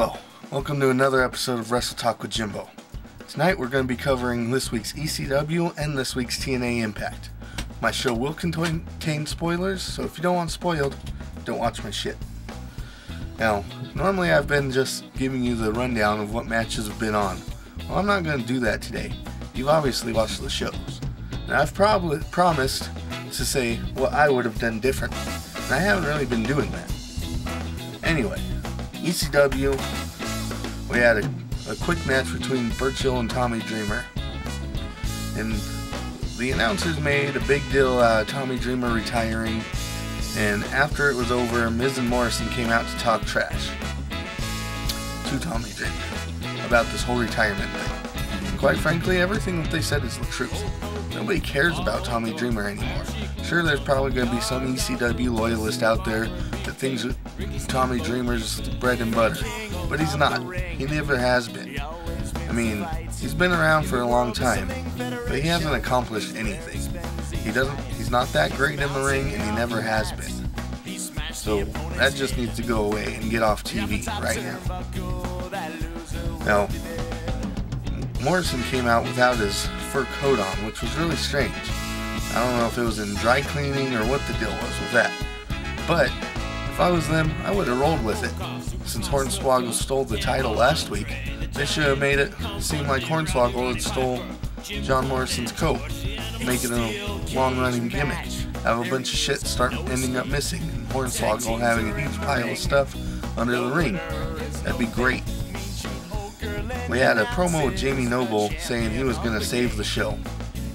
Hello, welcome to another episode of Wrestle Talk with Jimbo. Tonight we're going to be covering this week's ECW and this week's TNA Impact. My show will contain spoilers, so if you don't want spoiled, don't watch my shit. Now, normally I've been just giving you the rundown of what matches have been on. Well, I'm not going to do that today. You've obviously watched the shows. Now, I've probably promised to say what I would have done differently, and I haven't really been doing that. Anyway, ECW, we had a quick match between Burchill and Tommy Dreamer, and the announcers made a big deal out of Tommy Dreamer retiring, and after it was over, Miz and Morrison came out to talk trash to Tommy Dreamer about this whole retirement thing. And quite frankly, everything that they said is the truth. Nobody cares about Tommy Dreamer anymore. Sure, there's probably going to be some ECW loyalist out there that thinks Tommy Dreamer's bread and butter, but he's not. He never has been. I mean, he's been around for a long time, but he hasn't accomplished anything. He's not that great in the ring, and he never has been. So that just needs to go away and get off TV right now. Now, Morrison came out without his fur coat on, which was really strange. I don't know if it was in dry cleaning or what the deal was with that. But if I was them, I would have rolled with it. Since Hornswoggle stole the title last week, they should have made it seem like Hornswoggle had stole John Morrison's coat, making it a long-running gimmick. Have a bunch of shit start ending up missing, and Hornswoggle having a huge pile of stuff under the ring. That'd be great. We had a promo with Jamie Noble saying he was going to save the show.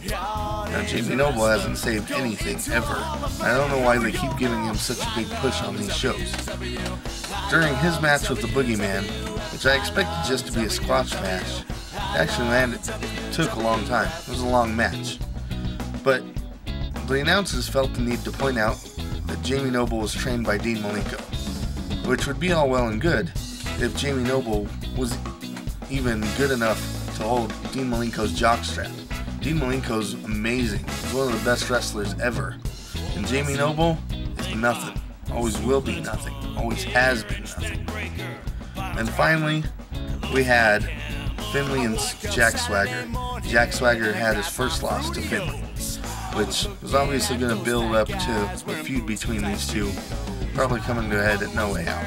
Now, Jamie Noble hasn't saved anything, ever. I don't know why they keep giving him such a big push on these shows. During his match with the Boogeyman, which I expected just to be a squash match, it took a long time. It was a long match. But the announcers felt the need to point out that Jamie Noble was trained by Dean Malenko, which would be all well and good if Jamie Noble was even good enough to hold Dean Malenko's jockstrap. Dean Malenko's amazing. He's one of the best wrestlers ever. And Jamie Noble is nothing. Always will be nothing. Always has been nothing. And finally, we had Finlay and Jack Swagger. Jack Swagger had his first loss to Finlay, which was obviously going to build up to a feud between these two, probably coming to a head at No Way Out.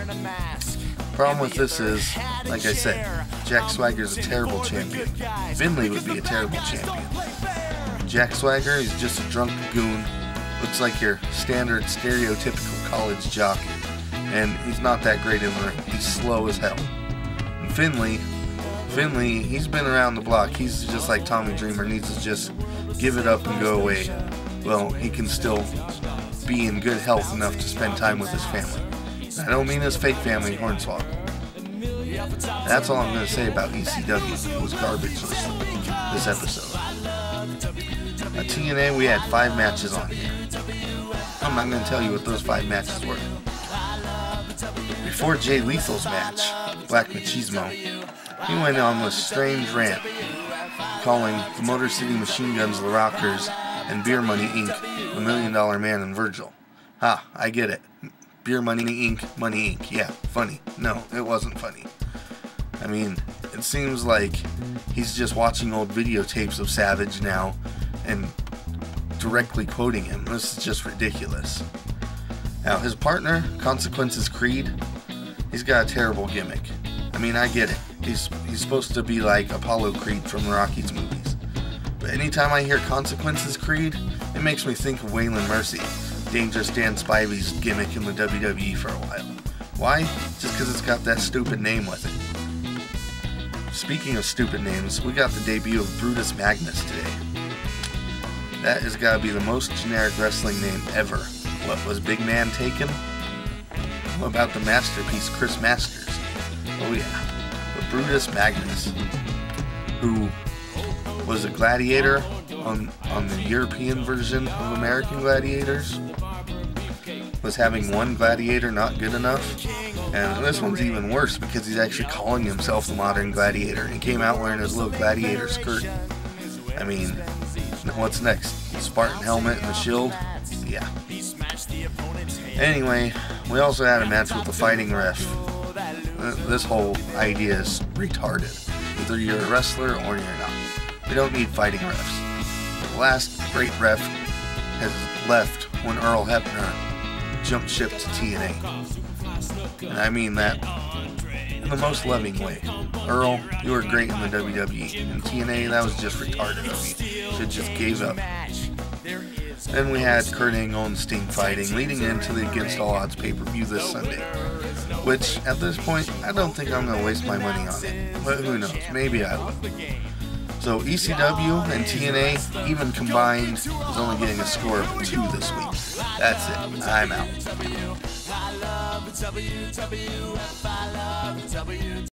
Problem with this is, like I said, Jack Swagger's a terrible champion. Finlay would be a terrible champion. Jack Swagger is just a drunk goon, looks like your standard stereotypical college jock, and he's not that great in the ring. He's slow as hell. And Finlay, he's been around the block. He's just like Tommy Dreamer, needs to just give it up and go away. Well, he can still be in good health enough to spend time with his family. I don't mean his fake family, Hornswoggle. That's all I'm going to say about ECW. It was garbage this episode. At TNA, we had 5 matches on here. I'm not going to tell you what those 5 matches were. Before Jay Lethal's match, Black Machismo, he went on a strange rant, calling the Motor City Machine Guns the Rockers and Beer Money Inc. the $1 Million Man and Virgil. Ha, I get it. Beer Money Inc., Money Inc. Yeah, funny. No, it wasn't funny. I mean, it seems like he's just watching old videotapes of Savage now and directly quoting him. This is just ridiculous. Now, his partner, Consequences Creed, he's got a terrible gimmick. I mean, I get it. He's supposed to be like Apollo Creed from the Rockies movies. But anytime I hear Consequences Creed, it makes me think of Waylon Mercy, Dangerous Dan Spivey's gimmick in the WWE for a while. Why? Just because it's got that stupid name with it. Speaking of stupid names, we got the debut of Brutus Magnus today. That has got to be the most generic wrestling name ever. What, was Big Man taken? What about the masterpiece Chris Masters? Oh yeah, but Brutus Magnus, who was a gladiator on the European version of American Gladiators, was having one gladiator not good enough, and this one's even worse because he's actually calling himself the Modern Gladiator, and he came out wearing his little gladiator skirt. I mean, what's next? Spartan helmet and the shield? Yeah. Anyway, we also had a match with the Fighting Ref. This whole idea is retarded. Either you're a wrestler or you're not. We don't need fighting refs. The last great ref has left when Earl Hebner jumped ship to TNA. And I mean that in the most loving way. Earl, you were great in the WWE. In TNA, that was just retarded of you. Should just gave up. Then we had Kurt Angle and Sting fighting, leading into the Against All Odds pay-per-view this Sunday. Which, at this point, I don't think I'm going to waste my money on it. But who knows, maybe I will. So ECW and TNA, even combined, is only getting a score of 2 this week. That's it. I'm out.